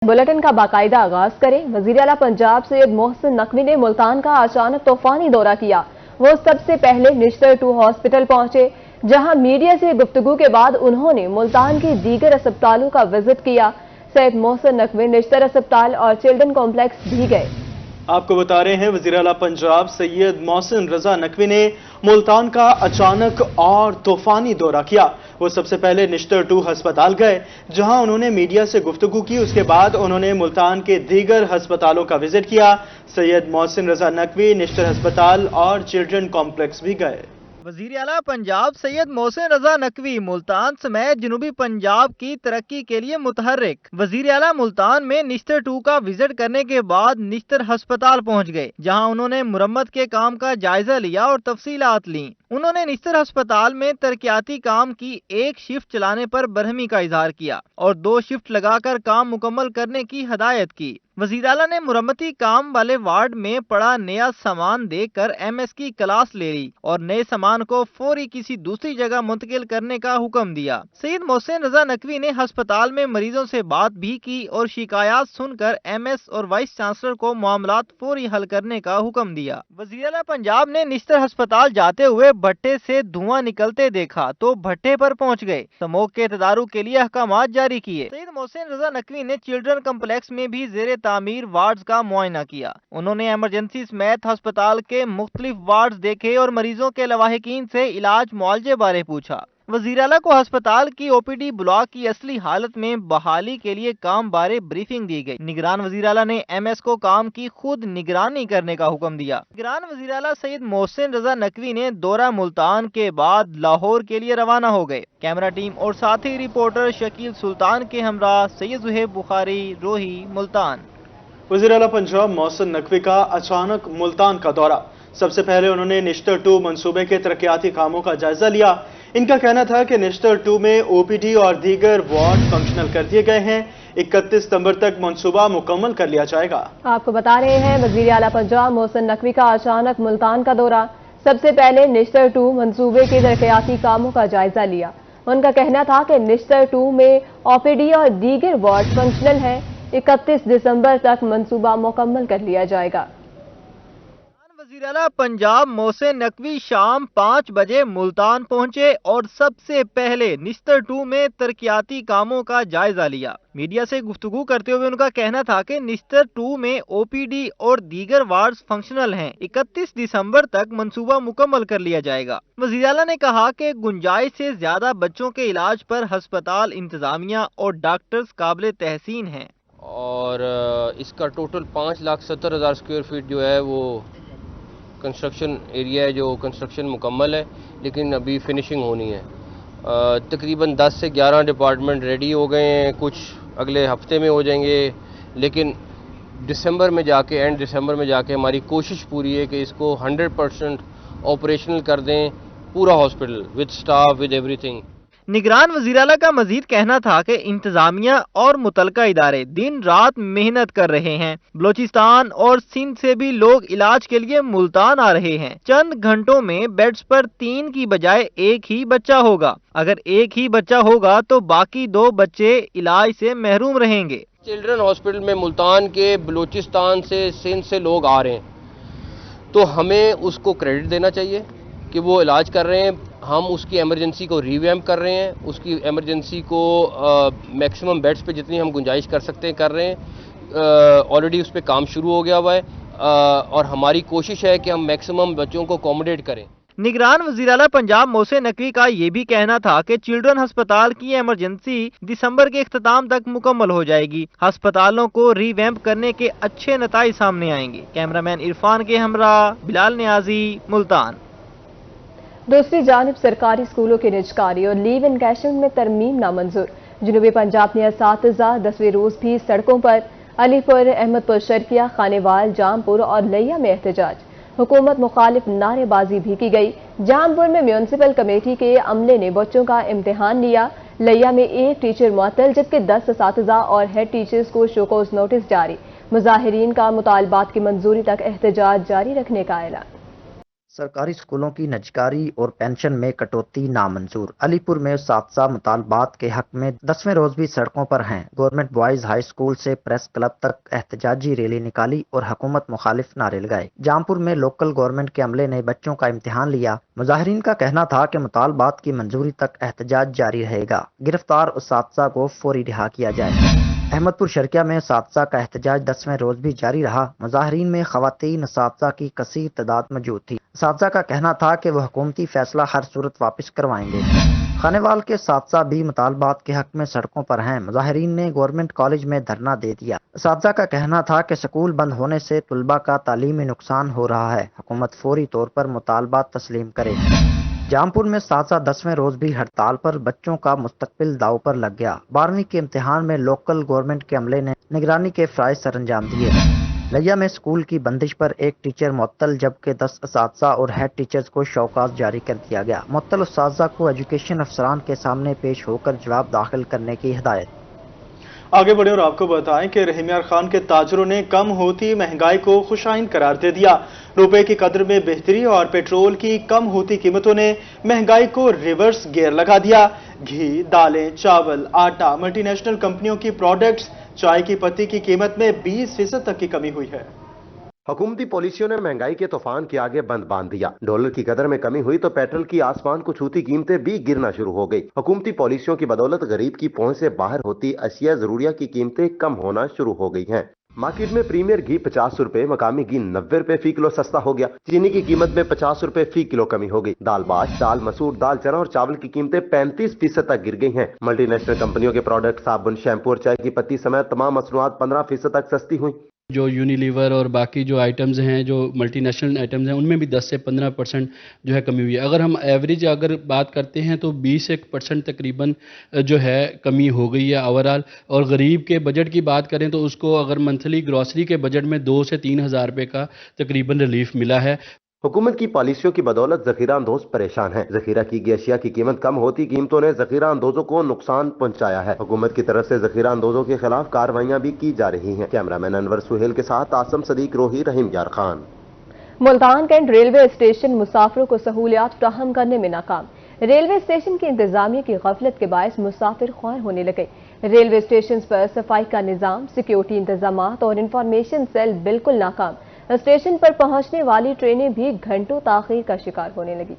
Bulletin का बाकायदा आगाज करें। वजीर आला पंजाब सैयद मोहसिन नकवी ने मुल्तान का अचानक तूफानी दौरा किया। वो सबसे पहले निश्तर 2 हॉस्पिटल पहुंचे, जहां मीडिया से गुफ्तगू के बाद उन्होंने मुल्तान के दीगर अस्पतालों का विजिट किया। सैयद मोहसिन नकवी निश्तर अस्पताल और चिल्ड्रन कॉम्प्लेक्स भी गए। आपको बता रहे हैं, वज़ीर आला पंजाब सैयद मोहसिन रजा नकवी ने मुल्तान का अचानक और तूफानी दौरा किया। वो सबसे पहले निश्तर 2 अस्पताल गए, जहां उन्होंने मीडिया से गुफ्तगू की। उसके बाद उन्होंने मुल्तान के दीगर अस्पतालों का विजिट किया। सैयद मोहसिन रजा नकवी निश्तर अस्पताल और चिल्ड्रन कॉम्प्लेक्स भी गए। वजीर आला पंजाब सैयद मोहसिन रजा नकवी मुल्तान समेत जनूबी पंजाब की तरक्की के लिए मुतहर्रिक। वजीर आला मुल्तान में निश्तर 2 का विजिट करने के बाद निश्तर अस्पताल पहुंच गए, जहां उन्होंने मुरम्मत के काम का जायजा लिया और तफसीलात ली। उन्होंने निश्तर अस्पताल में तरक्याती काम की एक शिफ्ट चलाने पर बरहमी का इजहार किया और 2 शिफ्ट लगाकर काम मुकम्मल करने की हदायत की। वज़ीर आला ने मुरम्मती काम वाले वार्ड में पड़ा नया सामान देखकर MS की क्लास ले ली और नए सामान को फौरी किसी दूसरी जगह मुंतकिल करने का हुक्म दिया। सैयद मोहसिन रजा नकवी ने अस्पताल में मरीजों से बात भी की और शिकायत सुनकर MS और वाइस चांसलर को मामलात फौरी हल करने का हुक्म दिया। वज़ीर आला पंजाब ने निश्तर अस्पताल जाते हुए भट्टे से धुआं निकलते देखा तो भट्टे पर पहुँच गए। स्मोक के तदारुक के लिए अहकामात जारी किए। सैयद मोहसिन रजा नकवी ने चिल्ड्रन कम्प्लेक्स में भी जेरे तामीर वार्ड्स का मुआयना किया। उन्होंने इमरजेंसी समेत अस्पताल के मुख्तलिफ वार्ड्स देखे और मरीजों के लवाहिकीन से इलाज मुआलजे बारे पूछा। वज़ीर आला को अस्पताल की OPD ब्लॉक की असली हालत में बहाली के लिए काम बारे ब्रीफिंग दी गई। निगरान वज़ीर आला ने MS को काम की खुद निगरानी करने का हुक्म दिया। निगरान वज़ीर आला सैयद मोहसिन रजा नकवी ने दौरा मुल्तान के बाद लाहौर के लिए रवाना हो गए। कैमरा टीम और साथी रिपोर्टर शकील सुल्तान के हमरा सैयद ज़ुहैब बुखारी, रोही, मुल्तान। वज़ीर आला पंजाब मोहसिन नकवी का अचानक मुल्तान का दौरा। सबसे पहले उन्होंने निश्तर 2 मंसूबे के तरक्याती कामों का जायजा लिया। इनका कहना था कि निश्तर 2 में OPD और दीगर वार्ड फंक्शनल कर दिए गए हैं। 31 सितंबर तक मंसूबा मुकम्मल कर लिया जाएगा। आपको बता रहे हैं, वज़ीर आला पंजाब मोहसिन नकवी का अचानक मुल्तान का दौरा। सबसे पहले निश्तर 2 मंसूबे के तरक्याती कामों का जायजा लिया। उनका कहना था कि निश्तर 2 में OPD और दीगर वार्ड फंक्शनल हैं। 31 दिसंबर तक मंसूबा मुकम्मल कर लिया जाएगा। वज़ीर आला पंजाब मोहसिन नकवी शाम 5 बजे मुल्तान पहुंचे और सबसे पहले निश्तर 2 में तरक्याती कामों का जायजा लिया। मीडिया से गुफ्तगू करते हुए उनका कहना था कि निश्तर 2 में OPD और दीगर वार्ड्स फंक्शनल हैं। 31 दिसंबर तक मंसूबा मुकम्मल कर लिया जाएगा। वज़ीर आला ने कहा कि गुंजाइश से ज्यादा बच्चों के इलाज पर अस्पताल इंतजामिया और डॉक्टर्स काबिल तहसीन हैं और इसका टोटल 5,70,000 स्क्वायर फीट जो है वो कंस्ट्रक्शन एरिया है, जो कंस्ट्रक्शन मुकम्मल है, लेकिन अभी फिनिशिंग होनी है। तकरीबन 10 से 11 डिपार्टमेंट रेडी हो गए हैं, कुछ अगले हफ्ते में हो जाएंगे, लेकिन दिसंबर में जाके एंड दिसंबर में जाके हमारी कोशिश पूरी है कि इसको 100% ऑपरेशनल कर दें, पूरा hospital with staff with everything. निगरान वज़ीर आला का मजीद कहना था कि इंतजामिया और मुतलका इदारे दिन रात मेहनत कर रहे हैं। बलोचिस्तान और सिंध से भी लोग इलाज के लिए मुल्तान आ रहे हैं। चंद घंटों में बेड्स पर 3 की बजाय 1 ही बच्चा होगा। अगर 1 ही बच्चा होगा तो बाकी 2 बच्चे इलाज से महरूम रहेंगे। चिल्ड्रन हॉस्पिटल में मुल्तान के बलोचिस्तान से सिंध से लोग आ रहे हैं, तो हमें उसको क्रेडिट देना चाहिए कि वो इलाज कर रहे हैं। हम उसकी एमरजेंसी को रीवैम्प कर रहे हैं, उसकी एमरजेंसी को मैक्सिमम बेड्स पे जितनी हम गुंजाइश कर सकते हैं कर रहे हैं। ऑलरेडी उस पर काम शुरू हो गया हुआ है और हमारी कोशिश है कि हम मैक्सिमम बच्चों को अकोमोडेट करें। निगरान वज़ीर आला पंजाब मोहसिन नकवी का ये भी कहना था कि चिल्ड्रन अस्पताल की इमरजेंसी दिसंबर के इख्तिताम तक मुकम्मल हो जाएगी। अस्पतालों को रीवैम्प करने के अच्छे नताइज सामने आएंगे। कैमरामैन इरफान के हमरा बिलाल नियाजी, मुल्तान। दूसरी जानिब सरकारी स्कूलों की निजकारी और लीव इनकैशमेंट में तरमीम नामंजूर। जनूबी पंजाब में असातिज़ा 10वें रोज भी सड़कों पर। अलीपुर, अहमदपुर शर्किया, खानेवाल, जामपुर और लिया में एहतजाज। हुकूमत मुखालिफ नारेबाजी भी की गई। जामपुर में म्यूनसिपल कमेटी के अमले ने बच्चों का इम्तिहान लिया। लिया में 1 टीचर मुअत्तल, जबकि 10 असातिज़ा और हेड टीचर्स को शोकॉज नोटिस जारी। मुजाहिरीन का मुतालबात की मंजूरी तक एहतजाज जारी रखने का ऐलान। सरकारी स्कूलों की निजकारी और पेंशन में कटौती नामंजूर। अलीपुर में सातसा मुतालबात के हक में 10वें रोज भी सड़कों पर हैं। गवर्नमेंट बॉयज हाई स्कूल से प्रेस क्लब तक एहतजाजी रैली निकाली और हुकूमत मुखालिफ नारे लगाए। जामपुर में लोकल गवर्नमेंट के अमले ने बच्चों का इम्तिहान लिया। मुजाहिरीन का कहना था कि मुतालबात की मंजूरी तक एहतजाज जारी रहेगा। गिरफ्तार उसातजा को फौरी रिहा किया जाए। अहमदपुर शर्किया में सातसा का एहतजाज 10वें रोज भी जारी रहा। मुजाहिरीन में खवातीन सातसा की कसीर तादाद मौजूद थी। सातसा का कहना था कि वह हुकूमती फैसला हर सूरत वापस करवाएंगे। खानेवाल के सातसा भी मुतालबात के हक में सड़कों पर हैं। मुजाहिरीन ने गवर्नमेंट कॉलेज में धरना दे दिया। सातसा का कहना था कि स्कूल बंद होने से तुलबा का तालीमी नुकसान हो रहा है। हुकूमत फौरी तौर पर मुतालबात तस्लीम करे। जामपुर में सातसा 10वें रोज भी हड़ताल पर, बच्चों का मुस्तकबिल दाव पर लग गया। 12वीं के इम्तिहान में लोकल गवर्नमेंट के अमले ने निगरानी के फराइज सर अंजाम दिए। लिया में स्कूल की बंदिश पर एक टीचर मुअत्तल, जबकि 10 असातिज़ा और हेड टीचर्स को शौकास जारी कर दिया गया। मुअत्तल असातिज़ा को एजुकेशन अफसरान के सामने पेश होकर जवाब दाखिल करने की हिदायत। आगे बढ़े और आपको बताएं कि रहीम यार खान के ताजरों ने कम होती महंगाई को खुशाइन करार दे दिया। रुपए की कदर में बेहतरी और पेट्रोल की कम होती कीमतों ने महंगाई को रिवर्स गियर लगा दिया। घी, दालें, चावल, आटा, मल्टीनेशनल कंपनियों की प्रोडक्ट्स, चाय की पत्ती की कीमत में 20% तक की कमी हुई है। हुकूमती पॉलिसियों ने महंगाई के तूफान के आगे बंद बांध दिया। डॉलर की कदर में कमी हुई तो पेट्रोल की आसमान को छूती कीमतें भी गिरना शुरू हो गई। हुकूमती पॉलिसियों की बदौलत गरीब की पहुंच से बाहर होती अशिया जरूरिया की कीमतें कम होना शुरू हो गई हैं। मार्केट में प्रीमियर घी 50 रुपए, मकामी घी 90 रुपए फी किलो सस्ता हो गया। चीनी की कीमत में 50 रुपए फी किलो कमी हो गई। दाल बाश, दाल मसूर, दाल चना और चावल की कीमतें 35% तक गिर गई हैं। मल्टीनेशनल कंपनियों के प्रोडक्ट, साबुन, शैम्पू और चाय की पत्ती समेत तमाम मसनूआत 15% तक सस्ती हुई। जो यूनिलीवर और बाकी जो आइटम्स हैं, जो मल्टीनेशनल आइटम्स हैं, उनमें भी 10 से 15% जो है कमी हुई है। अगर हम एवरेज बात करते हैं तो 20% तकरीबन जो है कमी हो गई है ओवरऑल। और गरीब के बजट की बात करें तो उसको अगर मंथली ग्रॉसरी के बजट में 2 से 3 हज़ार रुपये का तकरीबन रिलीफ मिला है। हुकूमत की पॉलिसियों की बदौलत जखीरा अंदोज परेशान हैं। जखीरा की गई अशिया की कीमत कम होती कीमतों ने जखीरा अंदोजों को नुकसान पहुंचाया है। हुकूमत की तरफ से जखीरा अंदोजों के खिलाफ कार्रवाइयां भी की जा रही हैं। कैमरामैन अनवर सुहेल के साथ Assam Sadiq Rohi, Rahim Yar Khan. Multan Cantt railway station मुसाफिरों को सहूलियात फ्राहम करने में नाकाम। रेलवे स्टेशन की इंतजामिया की गफलत के बायस मुसाफिर ख्वार होने लगे। रेलवे स्टेशन पर सफाई का निजाम, सिक्योरिटी इंतजाम और इंफॉर्मेशन सेल बिल्कुल नाकाम। स्टेशन पर पहुंचने वाली ट्रेनें भी घंटों ताखीर का शिकार होने लगी।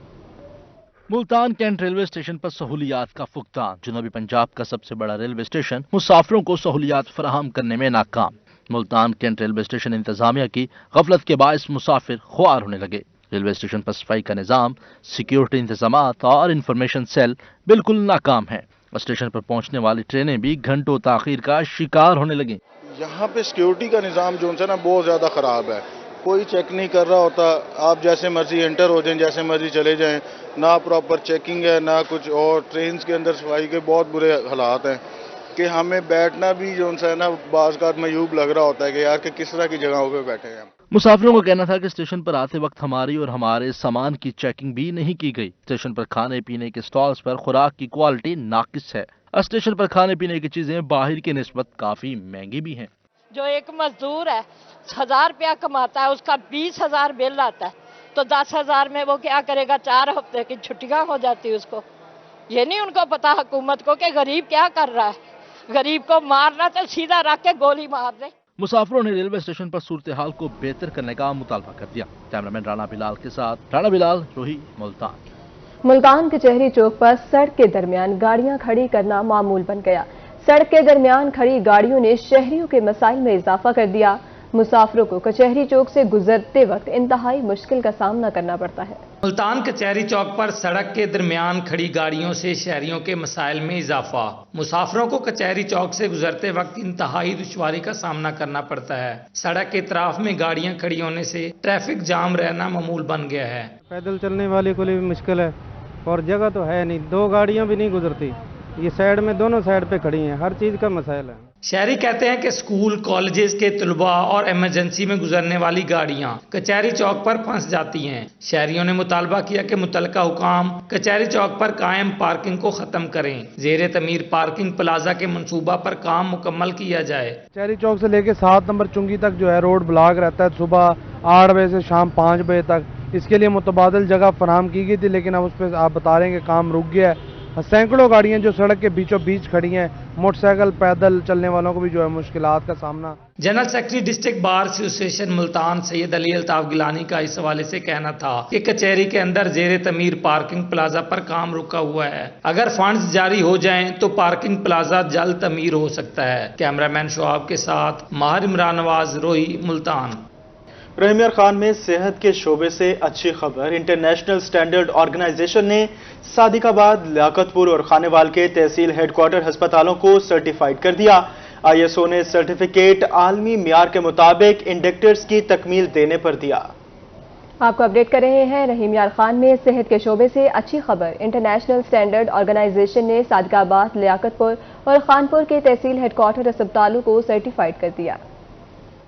मुल्तान कैंट रेलवे स्टेशन पर सहूलियात का फुकदान। जनूबी पंजाब का सबसे बड़ा रेलवे स्टेशन मुसाफिरों को सहूलियात फराहम करने में नाकाम। मुल्तान कैंट रेलवे स्टेशन इंतजामिया की गफलत के बायस मुसाफिर ख्वार होने लगे। रेलवे स्टेशन पर सफाई का निजाम, सिक्योरिटी इंतजाम और इंफॉर्मेशन सेल बिल्कुल नाकाम है। स्टेशन पर पहुंचने वाली ट्रेनें भी घंटों ताखीर का शिकार होने लगी। यहाँ पे सिक्योरिटी का निजाम जो है ना बहुत ज्यादा खराब है। कोई चेक नहीं कर रहा होता। आप जैसे मर्जी एंटर हो जाएं, जैसे मर्जी चले जाएं। ना प्रॉपर चेकिंग है ना कुछ। और ट्रेन के अंदर सफाई के बहुत बुरे हालात हैं कि हमें बैठना भी जो है ना बाज़ का मयूब लग रहा होता है कि यार कि किस तरह की जगहों पे बैठे हैं। मुसाफिरों का कहना था कि स्टेशन पर आते वक्त हमारी और हमारे सामान की चेकिंग भी नहीं की गई। स्टेशन पर खाने पीने के स्टॉल्स पर खुराक की क्वालिटी नाकिस है। स्टेशन पर खाने पीने की चीजें बाहर की निस्बत काफी महंगी भी हैं। जो एक मजदूर है 1000 रुपया कमाता है, उसका 20,000 बिल आता है, तो 10,000 में वो क्या करेगा? 4 हफ्ते की छुट्टियां हो जाती है उसको। ये नहीं उनको पता हुकूमत को कि गरीब क्या कर रहा है। गरीब को मारना तो सीधा रख के गोली मार दे। मुसाफिरों ने रेलवे स्टेशन पर सूरत हाल को बेहतर करने का मुतालबा कर दिया। कैमरामैन राणा बिलाल के साथ राणा बिलाल, रोही, मुल्तान। मुल्तान कचहरी चौक पर सड़क के दरमियान गाड़ियां खड़ी करना मामूल बन गया। सड़क के दरमियान खड़ी गाड़ियों ने शहरियों के मसाइल में इजाफा कर दिया। मुसाफिरों को कचहरी चौक से गुजरते वक्त इंतहाई मुश्किल का सामना करना पड़ता है। मुल्तान कचहरी चौक पर सड़क के दरमियान खड़ी गाड़ियों से शहरियों के मसाइल में इजाफा। मुसाफिरों को कचहरी चौक से गुजरते वक्त इंतहाई दुश्वारी का सामना करना पड़ता है। सड़क के इतराफ में गाड़ियां खड़ी होने से ट्रैफिक जाम रहना मामूल बन गया है। पैदल चलने वाले को भी मुश्किल है और जगह तो है नहीं, 2 गाड़ियां भी नहीं गुजरती। ये साइड में दोनों साइड पे खड़ी हैं, हर चीज का मसाइल है। शहरी कहते हैं कि स्कूल कॉलेजेस के तलबा और इमरजेंसी में गुजरने वाली गाड़ियां कचहरी चौक पर फंस जाती हैं। शहरियों ने मुतालबा किया कि मुतलका हुकाम कचहरी चौक पर कायम पार्किंग को खत्म करें। जेर तमीर पार्किंग प्लाजा के मंसूबा पर काम मुकम्मल किया जाए। कचहरी चौक से लेके 7 नंबर चुंगी तक जो है रोड ब्लॉक रहता है। सुबह 8 बजे से शाम 5 बजे तक इसके लिए मुतबादल जगह फराहम की गई थी, लेकिन अब उस पर आप बता रहे हैं कि काम रुक गया है। सैकड़ों गाड़ियां जो सड़क के बीचों बीच खड़ी हैं, मोटरसाइकिल पैदल चलने वालों को भी जो है मुश्किलात का सामना। General secretary district bar association Multan Syed Ali Altaf Gilani का इस हवाले से कहना था कि कचहरी के अंदर जेर तमीर पार्किंग प्लाजा पर काम रुका हुआ है। अगर फंड्स जारी हो जाएं तो पार्किंग प्लाजा जल्द तमीर हो सकता है। कैमरामैन शोआब के साथ माहिर इमरान नवाज, रोही, मुल्तान। रहीम यार खान में सेहत के शोबे से अच्छी खबर। इंटरनेशनल स्टैंडर्ड ऑर्गेनाइजेशन ने सादिकाबाद, लियाकतपुर और खानेवाल के तहसील हेडक्वार्टर अस्पतालों को सर्टिफाइड कर दिया। ISO ने सर्टिफिकेट आलमी मियार के मुताबिक इंडेक्टर्स की तकमील देने पर दिया। आपको अपडेट कर रहे हैं रहीम यार खान में सेहत के शोबे से अच्छी खबर। इंटरनेशनल स्टैंडर्ड ऑर्गेनाइजेशन ने सादिकाबाद, लियाकतपुर और खानपुर के तहसील हेडक्वार्टर अस्पतालों को सर्टिफाइड कर दिया।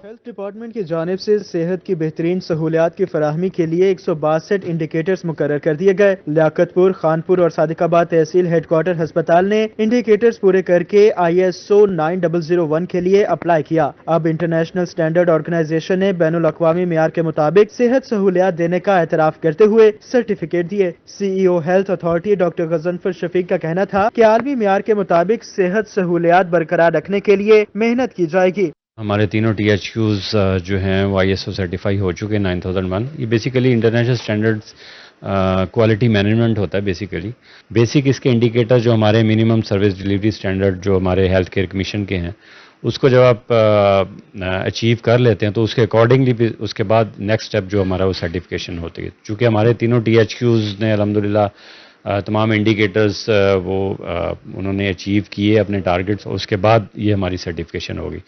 हेल्थ डिपार्टमेंट की जानिब से सेहत की बेहतरीन सहूलियात की फराहमी के लिए 162 इंडिकेटर्स मुकर्रर कर दिए गए। लियाकतपुर, खानपुर और सादिकाबाद तहसील हेडक्वार्टर अस्पताल ने इंडिकेटर्स पूरे करके ISO 9001 के लिए अप्लाई किया। अब इंटरनेशनल स्टैंडर्ड ऑर्गेनाइजेशन ने बैनुल अक़वामी मियार के मुताबिक सेहत सहूलियात देने का एतराफ करते हुए सर्टिफिकेट दिए। CEO health authority doctor Ghazanfar Shafiq का कहना था कि आलमी मियार के मुताबिक सेहत सहूलियात बरकरार रखने के लिए मेहनत की जाएगी। हमारे तीनों THQs जो हैं वो ISO सर्टिफाई हो चुके हैं 9001। ये basically international standards quality management होता है। बेसिक इसके इंडिकेटर जो हमारे मिनिमम सर्विस डिलीवरी स्टैंडर्ड जो हमारे हेल्थ केयर कमीशन के हैं, उसको जब आप अचीव कर लेते हैं तो उसके अकॉर्डिंगली भी उसके बाद नेक्स्ट स्टेप जो हमारा वो सर्टिफिकेशन होती है। चूँकि हमारे तीनों THQs ने अल्हम्दुलिल्लाह तमाम इंडिकेटर्स उन्होंने अचीव किए अपने टारगेट्स, उसके बाद ये हमारी सर्टिफिकेशन होगी।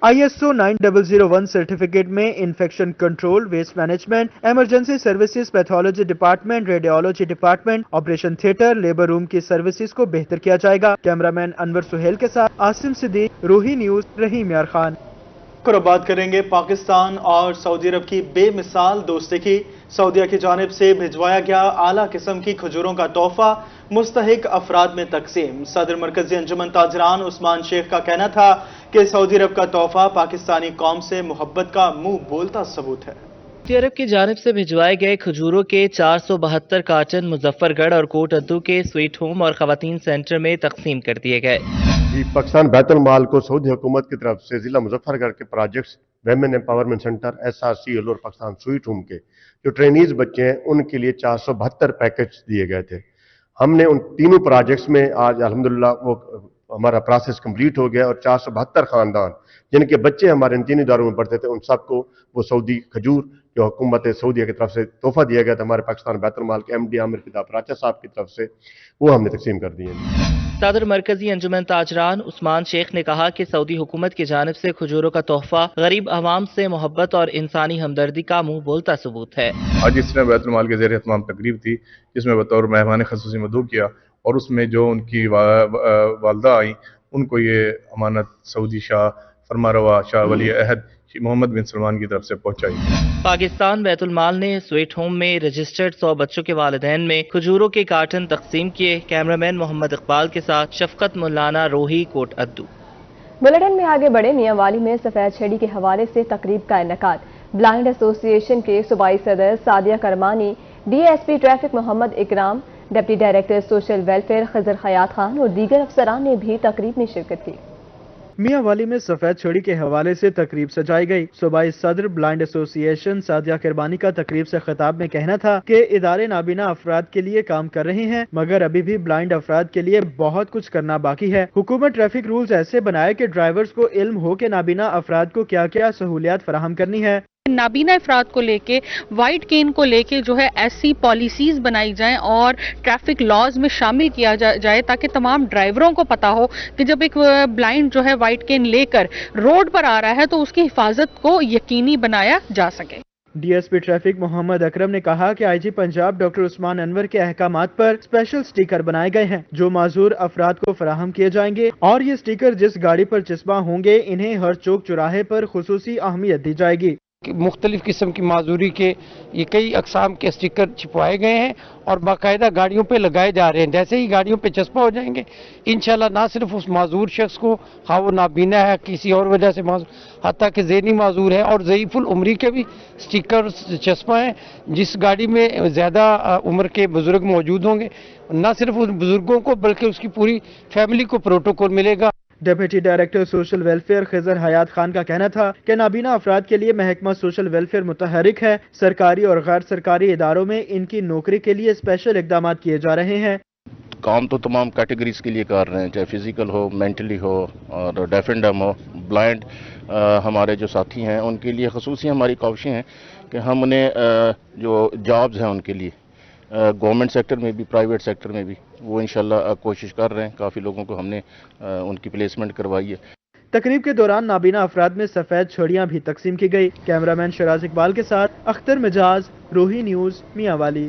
ISO 9001 सर्टिफिकेट में infection control, waste management, emergency services, pathology department, radiology department, operation theatre, labour room की सर्विसेज को बेहतर किया जाएगा। कैमरामैन अनवर सुहेल के साथ आसिम सिद्दीक, रूही न्यूज, रहीम यार खान। और बात करेंगे पाकिस्तान और सऊदी अरब की बेमिसाल दोस्ती की। सऊदीया की जानिब से भिजवाया गया आला किस्म की खजूरों का तोहफा मुस्तहिक अफराद में तकसीम। सदर मरकजी अंजुमन ताजरान उस्मान शेख का कहना था कि सऊदी अरब का तोहफा पाकिस्तानी कौम से मोहब्बत का मुंह बोलता सबूत है। सऊदी अरब की जानिब से भिजवाए गए खजूरों के 472 कार्टन मुजफ्फरगढ़ और कोट अद्दू के स्वीट होम और खवातीन सेंटर में तकसीम कर दिए गए। पाकिस्तान बैतुल माल को सऊदी हुकूमत की तरफ से जिला मुजफ्फरगढ़ के projects, women empowerment centre, SRCL और पाकिस्तान स्वीट होम के जो ट्रेनीज बच्चे हैं उनके लिए 472 पैकेज दिए गए थे। हमने उन तीनों प्रोजेक्ट्स में आज अल्हम्दुलिल्लाह वो हमारा प्रोसेस कंप्लीट हो गया और 472 खानदान जिनके बच्चे हमारे इन तीन इदारों में पढ़ते थे उन सबको वो सऊदी खजूर जो हुकूमत सऊदीया की तरफ से तोहफा दिया गया था हमारे पाकिस्तान बैतुल माल के MD आमिर फिदा प्राचा साहब की तरफ से, वो हमने तकसीम कर दिए। सदर मरकजी अंजुमन ताजरान उस्मान शेख ने कहा कि सऊदी हुकूमत की जानिब से खजूरों का तोहफा गरीब आवाम से मोहब्बत और इंसानी हमदर्दी का मुंह बोलता सबूत है। आज इस तरह बैतुल माल के ज़ेर एहतमाम तकरीब थी जिसमें बतौर मेहमान ख़ुसूसी मदऊ किया और उसमें जो उनकी वालदा आई उनको ये अमानत सऊदी शाह फरमारवा शाह वली अहद मोहम्मद बिन सलमान की तरफ से पहुंचाई। पाकिस्तान बैतुल माल ने स्वीट होम में रजिस्टर्ड 100 बच्चों के वालिदैन में खजूरों के कार्टन तकसीम किए। कैमरामैन मोहम्मद इकबाल के साथ शफकत मुल्लाना, रोही, कोट अद्दू। बुलेटिन में आगे बढ़े। मियांवाली में सफेद छड़ी के हवाले से तकरीब का इनेकाद। ब्लाइंड एसोसिएशन के सूबाई सदर सादिया करमानी, DSP ट्रैफिक मोहम्मद इकराम, डिप्टी डायरेक्टर सोशल वेलफेयर खजर हयात खान और दीगर अफसरान ने भी तकरीब में शिरकत की। मियांवाली में सफेद छड़ी के हवाले से तकरीब सजाई गई। सूबाई सदर ब्लाइंड एसोसिएशन सादिया करबानी का तकरीब से खिताब में कहना था कि इदारे नाबीना अफराद के लिए काम कर रहे हैं मगर अभी भी ब्लाइंड अफराद के लिए बहुत कुछ करना बाकी है। हुकूमत ट्रैफिक रूल्स ऐसे बनाए कि ड्राइवर्स को इल्म हो कि नाबीना अफराद को क्या क्या सहूलियात फराहम करनी है। नाबीना अफराद को लेके, वाइट केन को लेके जो है ऐसी पॉलिसीज बनाई जाएं और ट्रैफिक लॉज में शामिल किया जाए ताकि तमाम ड्राइवरों को पता हो कि जब एक ब्लाइंड जो है वाइट केन लेकर रोड पर आ रहा है तो उसकी हिफाजत को यकीनी बनाया जा सके। DSP ट्रैफिक मोहम्मद अकरम ने कहा कि IG पंजाब डॉक्टर उस्मान अनवर के अहकामात पर स्पेशल स्टिकर बनाए गए हैं जो माजूर अफराद को फराहम किए जाएंगे और ये स्टिकर जिस गाड़ी पर चिस्पा होंगे इन्हें हर चौक चौराहे पर खुसूसी अहमियत दी जाएगी। मुख्तलिफ किस्म की माजूरी के ये कई अकसाम के स्टिकर छिपवाए गए हैं और बाकायदा गाड़ियों पे लगाए जा रहे हैं। जैसे ही गाड़ियों पे चस्पा हो जाएंगे इंशाल्लाह ना सिर्फ उस माजूर शख्स को, हाँ वो नाबीना है किसी और वजह से माजूर, हत्ता कि ज़हनी माजूर है और ज़ईफुल उम्री के भी स्टिकर चस्पा हैं। जिस गाड़ी में ज़्यादा उम्र के बुजुर्ग मौजूद होंगे ना सिर्फ उन बुजुर्गों को बल्कि उसकी पूरी फैमिली को प्रोटोकॉल मिलेगा। Deputy director social welfare Khizar Hayat Khan का कहना था कि नाबीना अफराद के लिए महकमा सोशल वेलफेयर मुतहरिक है। सरकारी और गैर सरकारी इदारों में इनकी नौकरी के लिए स्पेशल इकदाम किए जा रहे हैं। काम तो तमाम कैटेगरीज के लिए कर रहे हैं, चाहे फिजिकल हो, मेंटली हो और डेफ एंड डम हो, ब्लाइंड हमारे जो साथी हैं उनके लिए खसूसी हमारी काविशें हैं कि हम उन्हें जो जॉब्स हैं उनके लिए गवर्नमेंट सेक्टर में भी प्राइवेट सेक्टर में भी वो इंशाल्लाह कोशिश कर रहे हैं। काफ़ी लोगों को हमने उनकी प्लेसमेंट करवाई है। तकरीब के दौरान नाबीना अफराद में सफ़ेद छड़ियाँ भी तकसीम की गई। कैमरामैन शराज इकबाल के साथ अख्तर मिजाज, रोही न्यूज़, मियांवाली।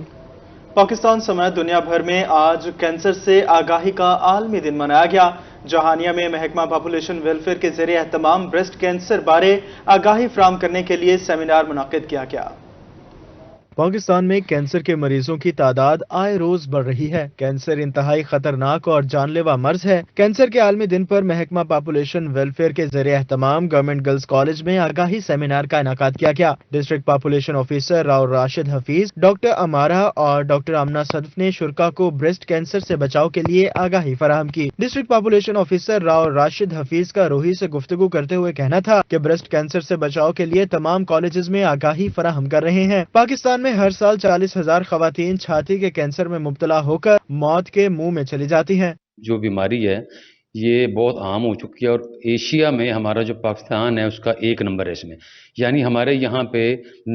पाकिस्तान समेत दुनिया भर में आज कैंसर से आगाही का आलमी दिन मनाया गया। जहानिया में महकमा पॉपुलेशन वेलफेयर के ज़रिए एहतमाम ब्रेस्ट कैंसर बारे आगाही फराहम करने के लिए सेमिनार मुनक्किद किया गया। पाकिस्तान में कैंसर के मरीजों की तादाद आए रोज बढ़ रही है। कैंसर इंतहाई खतरनाक और जानलेवा मर्ज है। कैंसर के आलमी दिन पर महकमा पॉपुलेशन वेलफेयर के जरिए एहतमाम गवर्नमेंट गर्ल्स कॉलेज में आगाही सेमिनार का इनेकाद किया गया। District population officer Rao Rashid Hafeez, doctor अमारा और डॉक्टर आमना सदफ ने शुरा को ब्रेस्ट कैंसर से बचाव के लिए आगाही फराहम की। District population officer Rao Rashid Hafeez का रोही से गुफ्तगू करते हुए कहना था कि ब्रेस्ट कैंसर से बचाव के लिए तमाम कॉलेजेस में आगाही फराहम कर रहे हैं। पाकिस्तान में हर साल 40,000 खवातीन छाती के कैंसर में मुब्तला होकर मौत के मुंह में चली जाती हैं। जो बीमारी है ये बहुत आम हो चुकी है और एशिया में हमारा जो पाकिस्तान है उसका 1 नंबर है इसमें। यानी हमारे यहाँ पे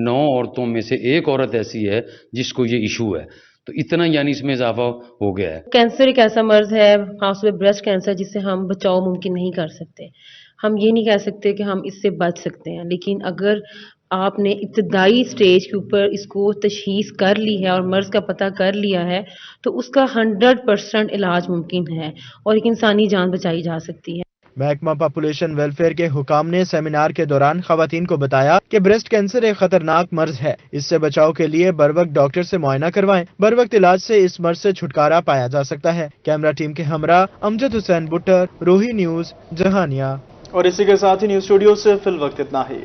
9 औरतों में से 1 औरत ऐसी है जिसको ये इशू है। तो इतना यानी इसमें इजाफा हो गया है। कैंसर एक ऐसा मर्ज है, खासतौर ब्रेस्ट कैंसर, जिससे हम बचाव मुमकिन नहीं कर सकते। हम ये नहीं कह सकते कि हम इससे बच सकते हैं, लेकिन अगर आपने इब्तदाई स्टेज के ऊपर इसको तशखीस कर ली है और मर्ज का पता कर लिया है तो उसका 100% इलाज मुमकिन है और एक इंसानी जान बचाई जा सकती है। महकमा पॉपुलेशन वेलफेयर के हुकाम ने सेमिनार के दौरान खवातीन को बताया कि ब्रेस्ट कैंसर एक खतरनाक मर्ज है। इससे बचाव के लिए बर वक्त डॉक्टर से मुआयना करवाएं। बर वक्त इलाज से इस मर्ज से छुटकारा पाया जा सकता है। कैमरा टीम के हमरा अमजद हुसैन बुट्टर, रोही न्यूज़, जहानिया। और इसी के साथ ही न्यूज़ स्टूडियो से फिल वक्त इतना ही।